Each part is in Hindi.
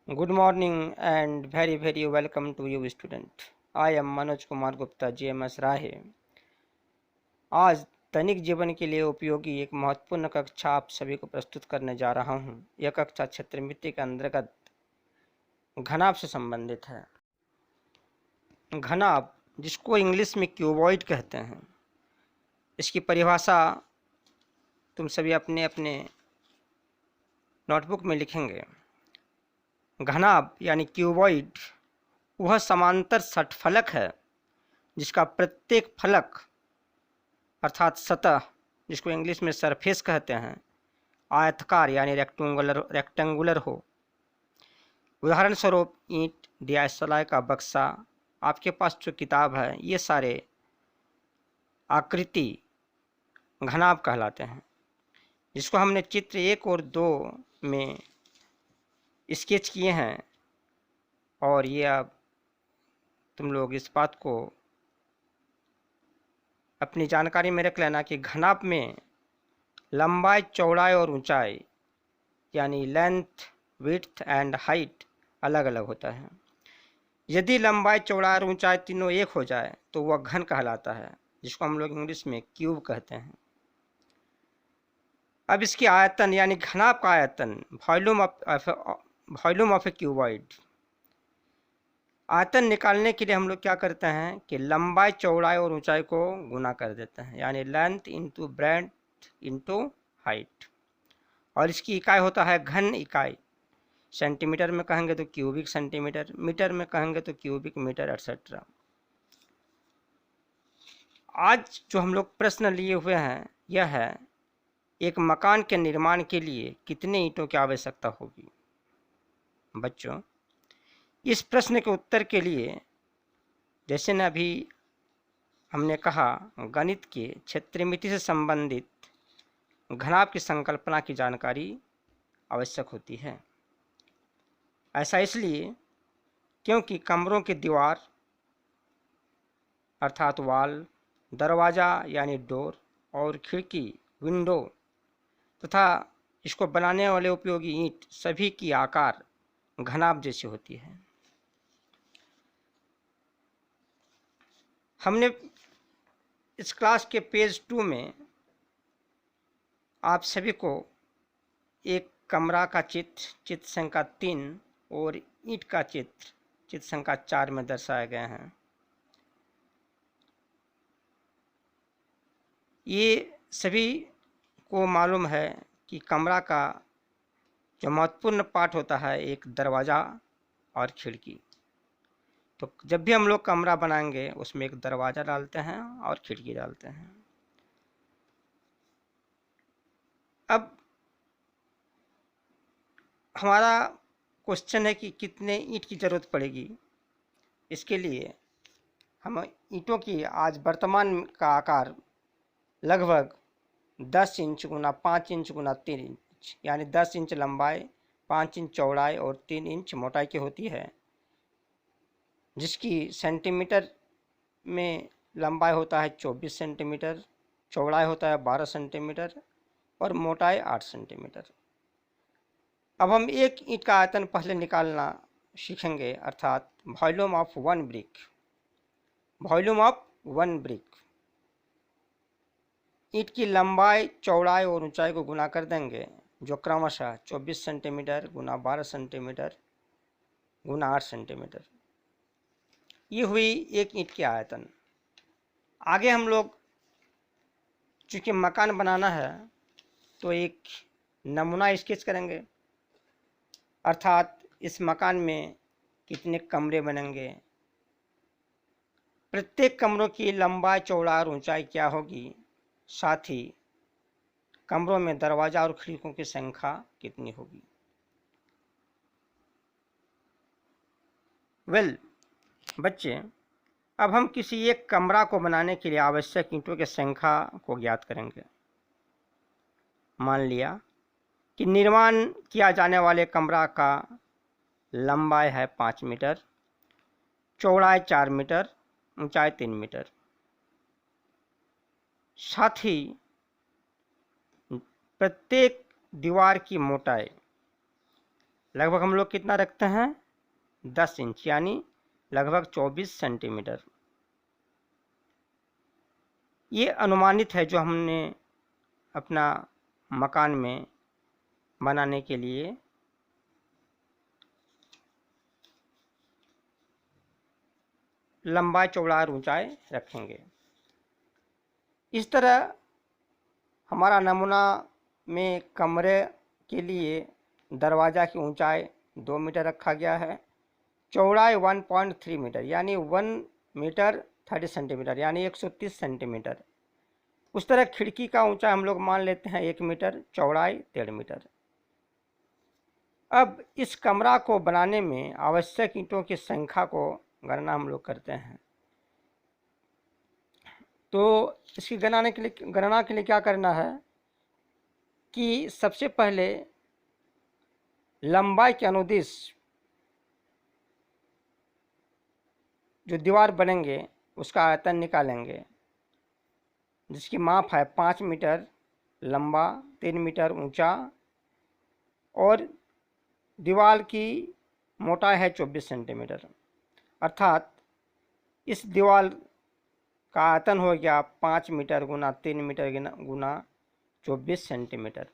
Good morning and very welcome to you student. I am Manoj Kumar Gupta GMS राहे। आज दैनिक जीवन के लिए उपयोगी एक महत्वपूर्ण कक्षा आप सभी को प्रस्तुत करने जा रहा हूं। यह कक्षा क्षेत्र मिट्टी के अंतर्गत घनाभ से संबंधित है। घनाभ जिसको इंग्लिश में क्यूबॉइड कहते हैं, इसकी परिभाषा तुम सभी अपने अपने नोटबुक में लिखेंगे। घनाभ यानी क्यूबॉइड वह समांतर षटफलक है जिसका प्रत्येक फलक अर्थात सतह, जिसको इंग्लिश में सरफेस कहते हैं, आयताकार यानी रेक्टेंगुलर हो। उदाहरण स्वरूप ईंट, दियासलाई का बक्सा, आपके पास जो किताब है, ये सारे आकृति घनाभ कहलाते हैं, जिसको हमने चित्र 1 और 2 में स्केच किए हैं। और ये अब तुम लोग इस बात को अपनी जानकारी में रख लेना कि घनाभ में लंबाई, चौड़ाई और ऊंचाई यानी लेंथ, विड्थ एंड हाइट अलग अलग होता है। यदि लंबाई, चौड़ाई और ऊंचाई तीनों एक हो जाए तो वह घन कहलाता है, जिसको हम लोग इंग्लिश में क्यूब कहते हैं। अब इसकी आयतन यानी घनाभ का आयतन, वॉल्यूम ऑफ ए क्यूबॉइड। आयतन निकालने के लिए हम लोग क्या करते हैं कि लंबाई, चौड़ाई और ऊंचाई को गुना कर देते हैं, यानी length into breadth into height. और इसकी इकाई होता है घन इकाई। सेंटीमीटर में कहेंगे तो क्यूबिक सेंटीमीटर, मीटर में कहेंगे तो क्यूबिक मीटर, एटसेट्रा। आज जो हम लोग प्रश्न लिए हुए हैं यह है, एक मकान के निर्माण के लिए कितने ईंटों की आवश्यकता होगी। बच्चों, इस प्रश्न के उत्तर के लिए जैसे न अभी हमने कहा, गणित के क्षेत्रमिति से संबंधित घनाभ की संकल्पना की जानकारी आवश्यक होती है। ऐसा इसलिए क्योंकि कमरों की दीवार अर्थात वाल, दरवाज़ा यानी डोर और खिड़की विंडो तथा इसको बनाने वाले उपयोगी ईंट सभी की आकार घनाभ जैसी होती है। हमने इस क्लास के पेज 2 में आप सभी को एक कमरा का चित्र संख्या 3 और ईंट का चित्र संख्या 4 में दर्शाए गए हैं। ये सभी को मालूम है कि कमरा का जो महत्वपूर्ण पार्ट होता है, एक दरवाज़ा और खिड़की। तो जब भी हम लोग कमरा बनाएंगे उसमें एक दरवाज़ा डालते हैं और खिड़की डालते हैं। अब हमारा क्वेश्चन है कि कितने ईंट की ज़रूरत पड़ेगी। इसके लिए हम ईंटों की आज वर्तमान का आकार लगभग 10 इंच गुना 5 इंच गुना 3 इंच यानी 10 इंच लंबाई, 5 इंच चौड़ाई और 3 इंच मोटाई की होती है, जिसकी सेंटीमीटर में लंबाई होता है 24 सेंटीमीटर, चौड़ाई होता है 12 सेंटीमीटर और मोटाई 8 सेंटीमीटर। अब हम एक ईंट का आयतन पहले निकालना सीखेंगे, अर्थात volume of one brick. Volume of one brick, ईंट की लंबाई, चौड़ाई और ऊंचाई को गुना कर देंगे, जो क्रमशः 24 सेंटीमीटर गुना 12 सेंटीमीटर गुना 8 सेंटीमीटर। ये हुई एक ईंट की आयतन। आगे हम लोग चूँकि मकान बनाना है तो एक नमूना स्केच करेंगे, अर्थात इस मकान में कितने कमरे बनेंगे, प्रत्येक कमरों की लंबाई, चौड़ाई और ऊंचाई क्या होगी, साथ ही कमरों में दरवाजा और खिड़कियों की संख्या कितनी होगी। बच्चे, अब हम किसी एक कमरा को बनाने के लिए आवश्यक ईंटों की संख्या को ज्ञात करेंगे। मान लिया कि निर्माण किया जाने वाले कमरा का लंबाई है 5 मीटर, चौड़ाई 4 मीटर, ऊंचाई 3 मीटर। साथ ही प्रत्येक दीवार की मोटाई लगभग हम लोग कितना रखते हैं 10 इंच, यानी लगभग 24 सेंटीमीटर। ये अनुमानित है जो हमने अपना मकान में बनाने के लिए लंबाई चौड़ाई और ऊंचाई रखेंगे। इस तरह हमारा नमूना में कमरे के लिए दरवाज़ा की ऊंचाई 2 मीटर रखा गया है, चौड़ाई 1.3 मीटर यानी 1 मीटर 30 सेंटीमीटर यानी 130 सेंटीमीटर। उस तरह खिड़की का ऊंचाई हम लोग मान लेते हैं 1 मीटर, चौड़ाई 1.5 मीटर। अब इस कमरा को बनाने में आवश्यक ईंटों की संख्या को गणना हम लोग करते हैं। तो इसकी गणना के लिए क्या करना है कि सबसे पहले लंबाई के अनुदिश जो दीवार बनेंगे उसका आयतन निकालेंगे, जिसकी माप है 5 मीटर लंबा, 3 मीटर ऊंचा और दीवार की मोटाई है 24 सेंटीमीटर। अर्थात इस दीवार का आयतन हो गया 5 मीटर गुना 3 मीटर गुना 24 सेंटीमीटर।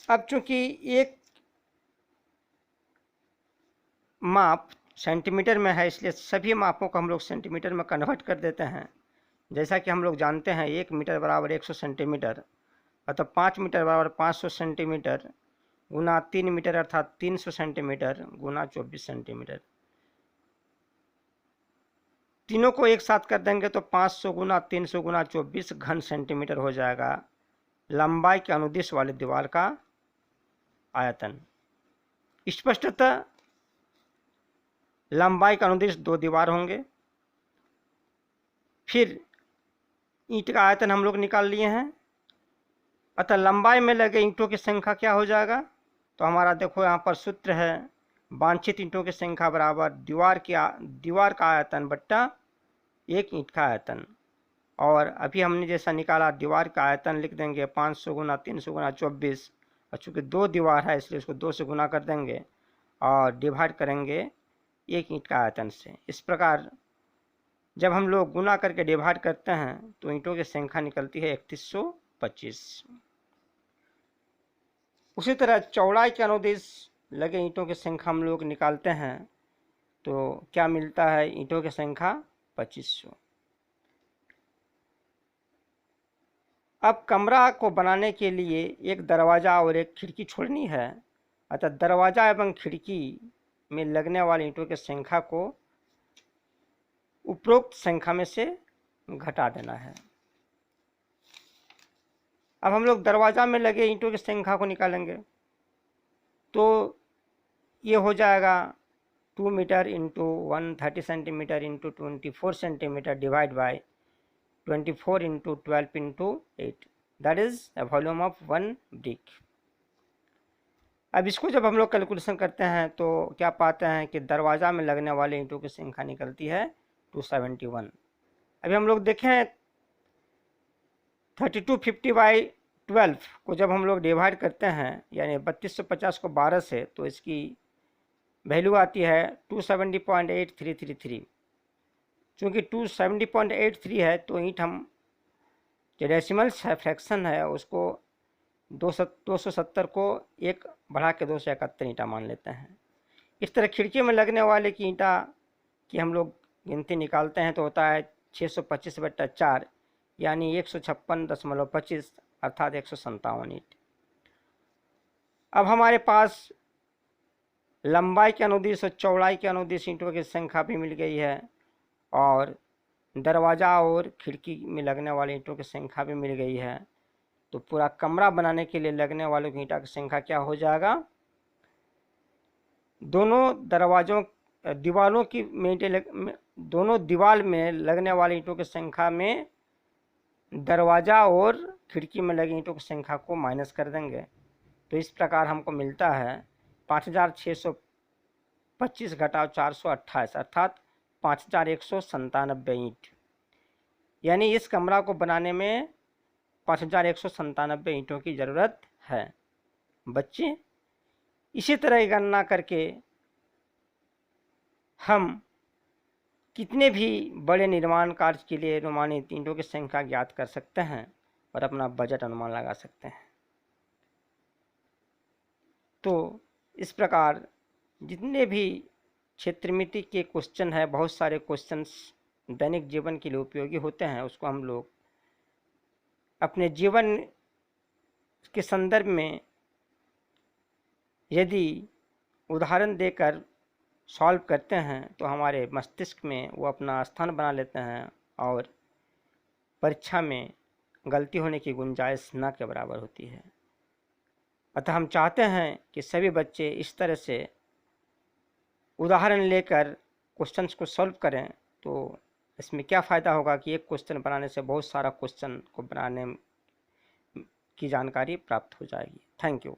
अब चूंकि एक माप सेंटीमीटर में है, इसलिए सभी मापों को हम लोग सेंटीमीटर में कन्वर्ट कर देते हैं। जैसा कि हम लोग जानते हैं 1 मीटर बराबर 100 सेंटीमीटर, अतः 5 मीटर बराबर 500 सेंटीमीटर गुना 3 मीटर अर्थात 300 सेंटीमीटर गुना 24 सेंटीमीटर। तीनों को एक साथ कर देंगे तो 500 गुना 300 गुना 24 घन सेंटीमीटर हो जाएगा लंबाई के अनुदिश वाली दीवार का आयतन। स्पष्टतः लंबाई का अनुदिश 2 दीवार होंगे। फिर ईंट का आयतन हम लोग निकाल लिए हैं, अतः लंबाई में लगे ईंटों की संख्या क्या हो जाएगा, तो हमारा देखो यहाँ पर सूत्र है वांछित ईंटों की संख्या बराबर दीवार का आयतन बट्टा एक ईंट का आयतन। और अभी हमने जैसा निकाला दीवार का आयतन लिख देंगे 500 गुना 300 गुना 24, और चूँकि 2 दीवार है इसलिए इसको 2 से गुना कर देंगे और डिवाइड करेंगे एक ईंट का आयतन से। इस प्रकार जब हम लोग गुना करके डिवाइड करते हैं तो ईंटों की संख्या निकलती है 3125। उसी तरह चौड़ाई के अनुदिश लगे ईंटों की संख्या हम लोग निकालते हैं तो क्या मिलता है, ईंटों की संख्या 2500। अब कमरा को बनाने के लिए एक दरवाज़ा और एक खिड़की छोड़नी है, अतः दरवाज़ा एवं खिड़की में लगने वाली ईंटों की संख्या को उपरोक्त संख्या में से घटा देना है। अब हम लोग दरवाज़ा में लगे ईंटों की संख्या को निकालेंगे तो ये हो जाएगा 2 metre into 130 centimetre into 24 centimetre divide by 24 into 12 into 8, that is the volume of 1 brick. अब इसको जब हम लोग कैलकुलेशन करते हैं तो क्या पाते हैं कि दरवाज़ा में लगने वाले ईंटों की संख्या निकलती है 271। अभी हम लोग देखें 3250 बाई 12 को जब हम लोग डिवाइड करते हैं यानी 3250 को 12 से, तो इसकी वैल्यू आती है 270.8333। चूँकि 270.83 है तो ईंट हम जो डेसिमल फ्रैक्शन है उसको 270 को 1 बढ़ा के 271 ईंटा मान लेते हैं। इस तरह खिड़की में लगने वाले की ईंटा की हम लोग गिनती निकालते हैं तो होता है 625/4 यानी 156.25 अर्थात 157 ईंट। अब हमारे पास लंबाई के अनुदिश और चौड़ाई के अनुदिश ईंटों की संख्या भी मिल गई है और दरवाज़ा और खिड़की में लगने वाली ईंटों की संख्या भी मिल गई है। तो पूरा कमरा बनाने के लिए लगने वालों की ईंटा की संख्या क्या हो जाएगा, दोनों दीवार में लगने वाली ईंटों की संख्या में दरवाज़ा और खिड़की में लगी ईंटों की संख्या को माइनस कर देंगे। तो इस प्रकार हमको मिलता है 5625 घटाव 428 अर्थात 5197 ईंट। यानी इस कमरा को बनाने में 5197 ईंटों की ज़रूरत है। बच्चे इसी तरह की गणना करके हम कितने भी बड़े निर्माण कार्य के लिए अनुमानित ईंटों की संख्या ज्ञात कर सकते हैं और अपना बजट अनुमान लगा सकते हैं। तो इस प्रकार जितने भी क्षेत्रमिति के क्वेश्चन है, बहुत सारे क्वेश्चंस दैनिक जीवन के लिए उपयोगी होते हैं, उसको हम लोग अपने जीवन के संदर्भ में यदि उदाहरण देकर सॉल्व करते हैं तो हमारे मस्तिष्क में वो अपना स्थान बना लेते हैं और परीक्षा में गलती होने की गुंजाइश न के बराबर होती है। अतः हम चाहते हैं कि सभी बच्चे इस तरह से उदाहरण लेकर क्वेश्चंस को सॉल्व करें। तो इसमें क्या फ़ायदा होगा कि एक क्वेश्चन बनाने से बहुत सारा क्वेश्चन को बनाने की जानकारी प्राप्त हो जाएगी। Thank you.